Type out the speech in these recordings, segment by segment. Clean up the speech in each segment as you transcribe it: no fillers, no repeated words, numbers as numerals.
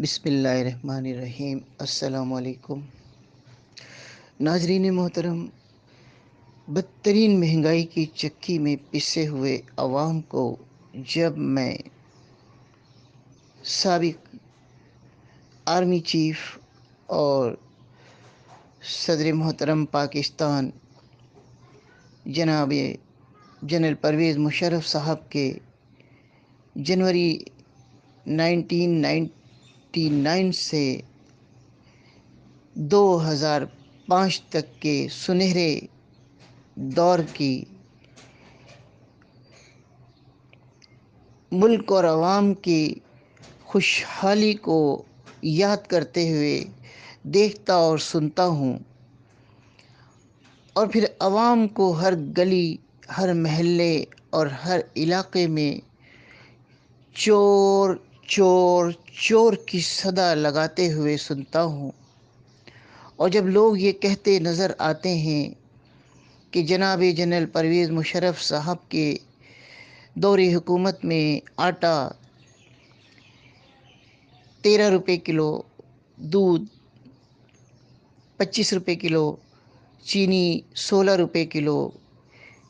بسم اللہ الرحمن الرحیم۔ السلام علیکم ناظرین محترم، بدترین مہنگائی کی چکی میں پسے ہوئے عوام کو جب میں سابق آرمی چیف اور صدر محترم پاکستان جناب جنرل پرویز مشرف صاحب کے جنوری 1999 سے 2005 تک کے سنہرے دور کی ملک اور عوام کی خوشحالی کو یاد کرتے ہوئے دیکھتا اور سنتا ہوں، اور پھر عوام کو ہر گلی، ہر محلے اور ہر علاقے میں چور چور چور کی صدا لگاتے ہوئے سنتا ہوں، اور جب لوگ یہ کہتے نظر آتے ہیں کہ جناب جنرل پرویز مشرف صاحب کے دور حکومت میں آٹا 13 روپے کلو، دودھ 25 روپے کلو، چینی 16 روپے کلو،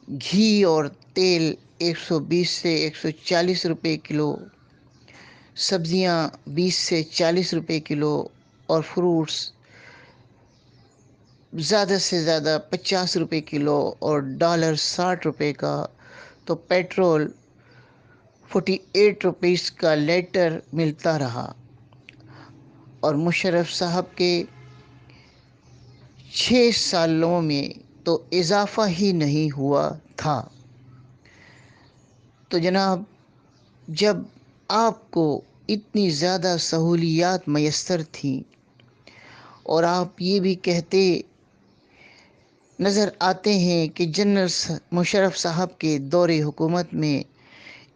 گھی اور تیل 120 سے 140 روپے کلو، سبزیاں 20 سے 40 روپے کلو، اور فروٹس زیادہ سے زیادہ 50 روپے کلو، اور ڈالر 60 روپے کا، تو پیٹرول 48 روپیز کا لیٹر ملتا رہا، اور مشرف صاحب کے 6 سالوں میں تو اضافہ ہی نہیں ہوا تھا۔ تو جناب، جب آپ کو اتنی زیادہ سہولیات میسر تھیں اور آپ یہ بھی کہتے نظر آتے ہیں کہ جنرل مشرف صاحب کے دور حکومت میں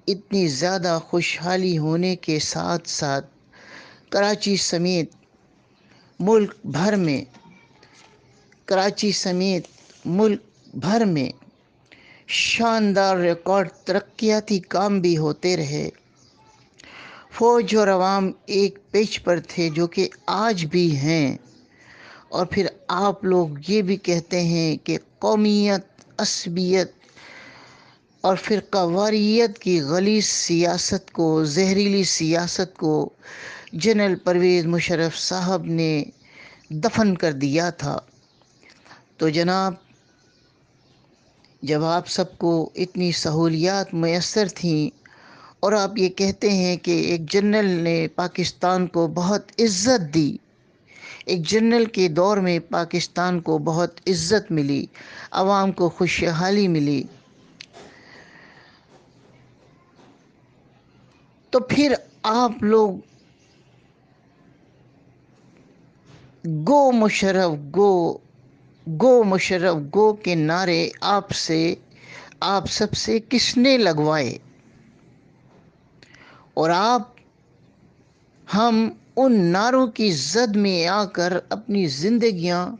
اتنی زیادہ خوشحالی ہونے کے ساتھ ساتھ کراچی سمیت ملک بھر میں شاندار ریکارڈ ترقیاتی کام بھی ہوتے رہے، فوج اور عوام ایک پیج پر تھے جو کہ آج بھی ہیں، اور پھر آپ لوگ یہ بھی کہتے ہیں کہ قومیت، عصبیت اور فرقہ واریت کی غلیظ سیاست کو، زہریلی سیاست کو جنرل پرویز مشرف صاحب نے دفن کر دیا تھا۔ تو جناب، جب آپ سب کو اتنی سہولیات میسر تھیں اور آپ یہ کہتے ہیں کہ ایک جنرل نے پاکستان کو بہت عزت دی، ایک جنرل کے دور میں پاکستان کو بہت عزت ملی، عوام کو خوشحالی ملی، تو پھر آپ لوگ گو مشرف گو، گو مشرف گو کے نعرے آپ سب سے کس نے لگوائے؟ اور ہم ان نعروں کی زد میں آ کر اپنی زندگیاں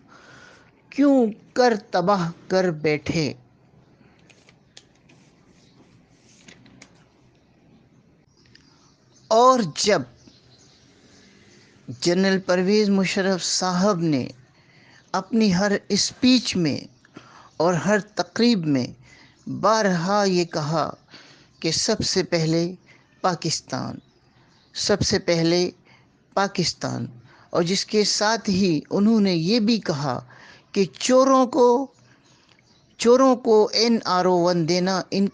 کیوں کر تباہ کر بیٹھے؟ اور جب جنرل پرویز مشرف صاحب نے اپنی ہر اسپیچ میں اور ہر تقریب میں بارہا یہ کہا کہ سب سے پہلے پاکستان، سب سے پہلے پاکستان، اور جس کے ساتھ ہی انہوں نے یہ بھی کہا کہ چوروں کو NR01 دینا ان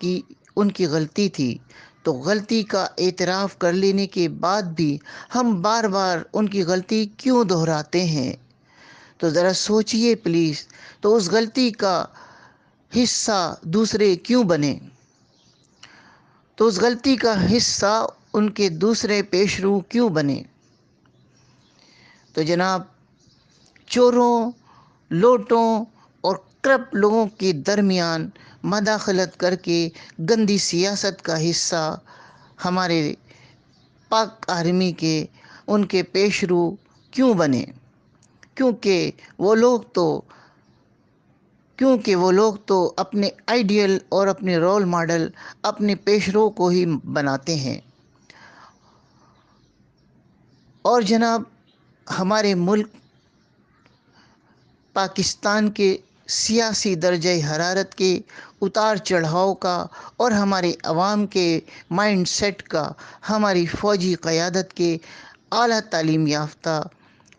کی غلطی تھی، تو غلطی کا اعتراف کر لینے کے بعد بھی ہم بار بار ان کی غلطی کیوں دہراتے ہیں؟ تو ذرا سوچئے پلیز، تو اس غلطی کا حصہ دوسرے کیوں بنے؟ تو اس غلطی کا حصہ ان کے دوسرے پیشرو کیوں بنے؟ تو جناب، چوروں، لوٹوں اور کرپٹ لوگوں کے درمیان مداخلت کر کے گندی سیاست کا حصہ ہمارے پاک آرمی کے ان کے پیشرو کیوں بنے؟ کیونکہ وہ لوگ تو اپنے آئیڈیل اور اپنے رول ماڈل اپنے پیشرو کو ہی بناتے ہیں۔ اور جناب ہمارے ملک پاکستان کے سیاسی درجہ حرارت کے اتار چڑھاؤ کا اور ہمارے عوام کے مائنڈ سیٹ کا، ہماری فوجی قیادت کے اعلیٰ تعلیم یافتہ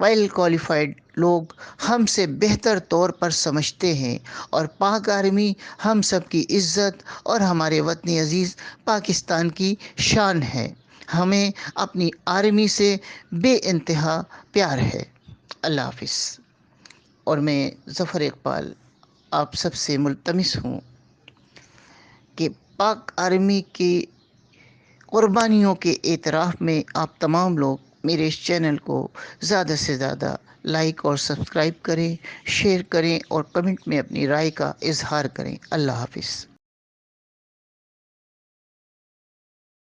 ویل کوالیفائڈ لوگ ہم سے بہتر طور پر سمجھتے ہیں، اور پاک آرمی ہم سب کی عزت اور ہمارے وطن عزیز پاکستان کی شان ہے۔ ہمیں اپنی آرمی سے بے انتہا پیار ہے۔ اللہ حافظ۔ اور میں ظفر اقبال آپ سب سے ملتمس ہوں کہ پاک آرمی کی قربانیوں کے اعتراف میں آپ تمام لوگ میرے اس چینل کو زیادہ سے زیادہ لائک اور سبسکرائب کریں، شیئر کریں اور کمنٹ میں اپنی رائے کا اظہار کریں۔ اللہ حافظ۔